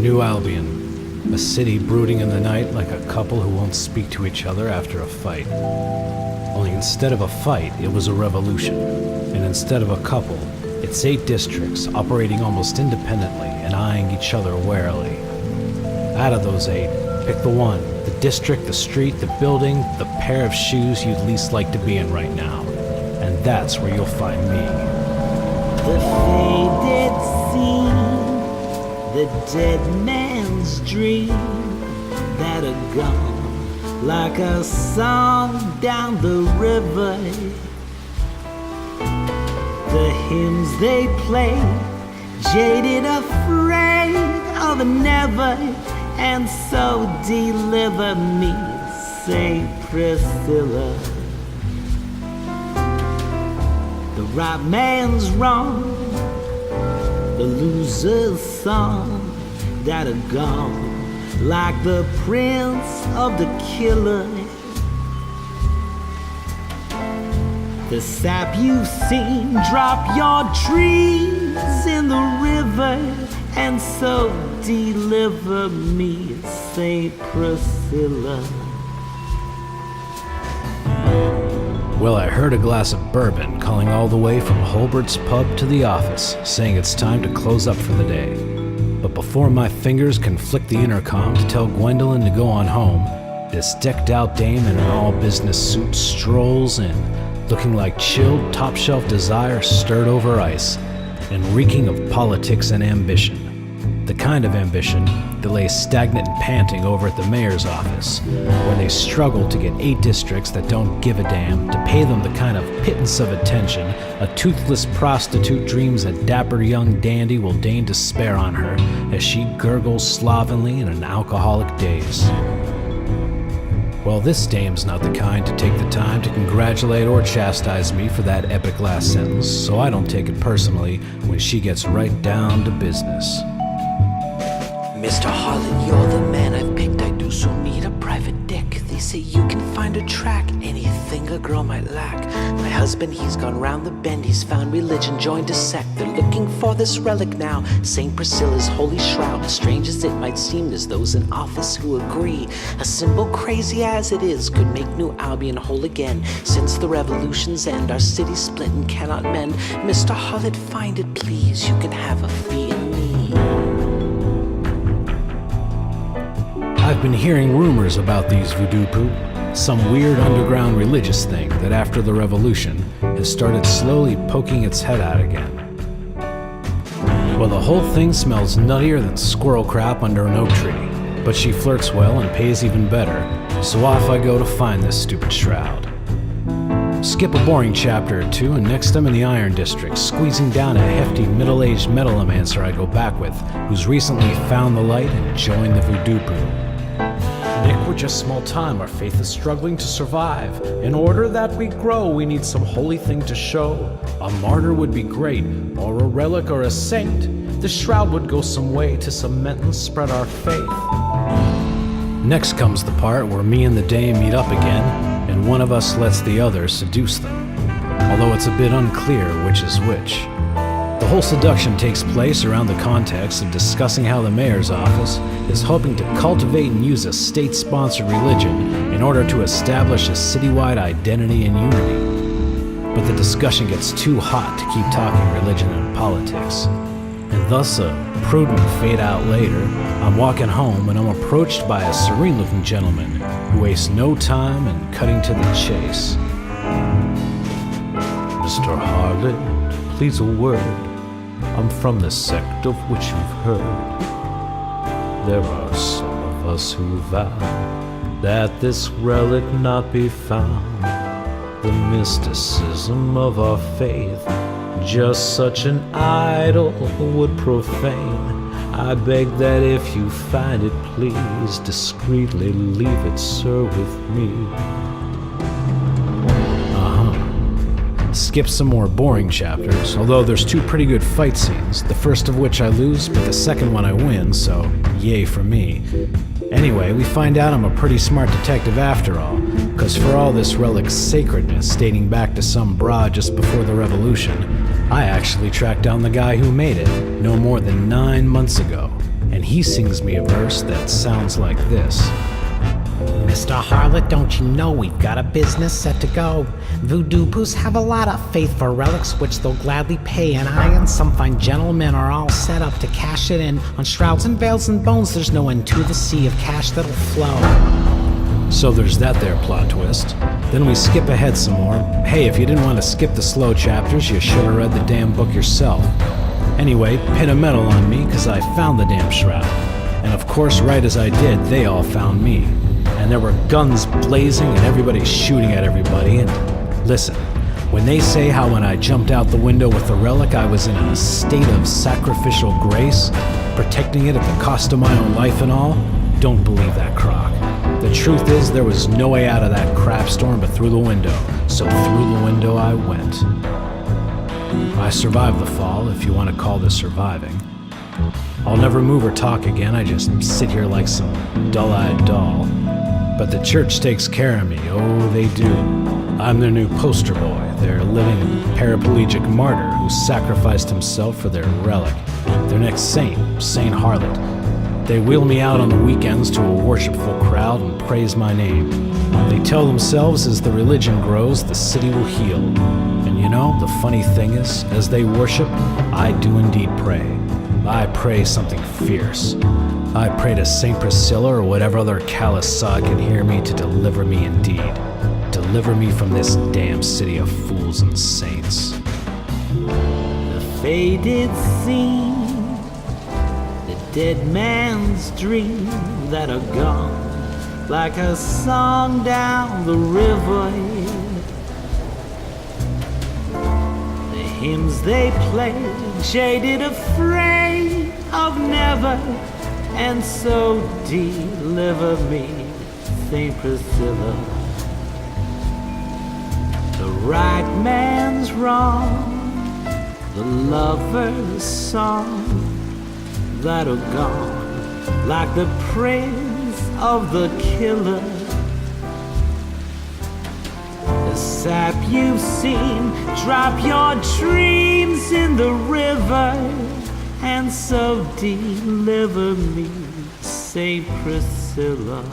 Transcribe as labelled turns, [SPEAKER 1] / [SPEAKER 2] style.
[SPEAKER 1] New Albion, a city brooding in the night like a couple who won't speak to each other after a fight. Only instead of a fight, it was a revolution. And instead of a couple, it's 8 districts operating almost independently and eyeing each other warily. Out of those 8, pick the one, the district, the street, the building, the pair of shoes you'd least like to be in right now. And that's where you'll find me.
[SPEAKER 2] The faded scene, the dead man's dream, that are gone like a song down the river. The hymns they play, jaded, afraid of never, and so deliver me, say Priscilla. The right man's wrong, the loser's song, that are gone like the prince of the killer. The sap you've seen drop your trees in the river, and so deliver me, Saint Priscilla.
[SPEAKER 1] Well, I heard a glass of bourbon calling all the way from Holbert's pub to the office, saying it's time to close up for the day. But before my fingers can flick the intercom to tell Gwendolyn to go on home, this decked-out dame in her all-business suit strolls in, looking like chilled, top-shelf desire stirred over ice, and reeking of politics and ambition. The kind of ambition that lays stagnant and panting over at the mayor's office, where they struggle to get 8 districts that don't give a damn to pay them the kind of pittance of attention a toothless prostitute dreams a dapper young dandy will deign to spare on her as she gurgles slovenly in an alcoholic daze. Well, this dame's not the kind to take the time to congratulate or chastise me for that epic last sentence, so I don't take it personally when she gets right down to business.
[SPEAKER 3] Mr. Harlott, you're the man I've picked. I do so need a private dick. They say you can find a track, anything a girl might lack. My husband, he's gone round the bend. He's found religion, joined a sect. They're looking for this relic now, St. Priscilla's holy shroud. As strange as it might seem, there's those in office who agree a symbol crazy as it is could make New Albion whole again. Since the revolution's end, our city's split and cannot mend. Mr. Harlott, find it please. You can have a fee in me.
[SPEAKER 1] I've been hearing rumors about these voodoo poo, some weird underground religious thing that after the revolution has started slowly poking its head out again. Well, the whole thing smells nuttier than squirrel crap under an oak tree, but she flirts well and pays even better, so off I go to find this stupid shroud. Skip a boring chapter or two, and next I'm in the Iron District, squeezing down a hefty middle-aged metalomancer I go back with, who's recently found the light and joined the voodoo poo. Nick, we're just small time. Our faith is struggling to survive. In order that we grow, we need some holy thing to show. A martyr would be great, or a relic or a saint. The shroud would go some way to cement and spread our faith. Next comes the part where me and the dame meet up again, and one of us lets the other seduce them. Although it's a bit unclear which is which. The whole seduction takes place around the context of discussing how the mayor's office is hoping to cultivate and use a state-sponsored religion in order to establish a citywide identity and unity. But the discussion gets too hot to keep talking religion and politics. And thus, a prudent fade out later, I'm walking home when I'm approached by a serene-looking gentleman who wastes no time in cutting to the chase. Mr. Harlott, please a word. I'm from the sect of which you've heard. There are some of us who vow that this relic not be found. The mysticism of our faith, just such an idol would profane. I beg that if you find it, please discreetly leave it, sir, with me. Skip some more boring chapters, although there's 2 pretty good fight scenes, the first of which I lose, but the second one I win, so yay for me. Anyway, we find out I'm a pretty smart detective after all, because for all this relic's sacredness dating back to some broad just before the revolution, I actually tracked down the guy who made it no more than 9 months ago. and he sings me a verse that sounds like this.
[SPEAKER 4] Mr. Harlott, don't you know we've got a business set to go? Voodoo poos have a lot of faith for relics which they'll gladly pay, and I and some fine gentlemen are all set up to cash it in. On shrouds and veils and bones, there's no end to the sea of cash that'll flow.
[SPEAKER 1] So there's that there plot twist. Then we skip ahead some more. Hey, if you didn't want to skip the slow chapters, you should have read the damn book yourself. Anyway, pin a medal on me, cause I found the damn shroud. And of course, right as I did, they all found me. And there were guns blazing and everybody shooting at everybody. And listen, when they say how when I jumped out the window with the relic I was in a state of sacrificial grace, protecting it at the cost of my own life and all, don't believe that crock. The truth is there was no way out of that crap storm but through the window, so through the window I went. I survived the fall, if you want to call this surviving. I'll never move or talk again, I just sit here like some dull-eyed doll. But the church takes care of me, oh they do. I'm their new poster boy, their living paraplegic martyr who sacrificed himself for their relic, their next saint, Saint Harlott. They wheel me out on the weekends to a worshipful crowd and praise my name. They tell themselves as the religion grows, the city will heal. And you know, the funny thing is, as they worship, I do indeed pray. I pray something fierce. I pray to Saint Priscilla or whatever other callous sod can hear me to deliver me indeed. Deliver me from this damn city of fools and saints.
[SPEAKER 2] The faded scene, the dead man's dream that are gone, like a song down the river. The hymns they played, shaded afraid of never, and so deliver me, Saint Priscilla. The right man's wrong, the lover's song that are gone, like the praise of the killer. The sap you've seen, drop your dreams in the river, and so deliver me, Saint Priscilla.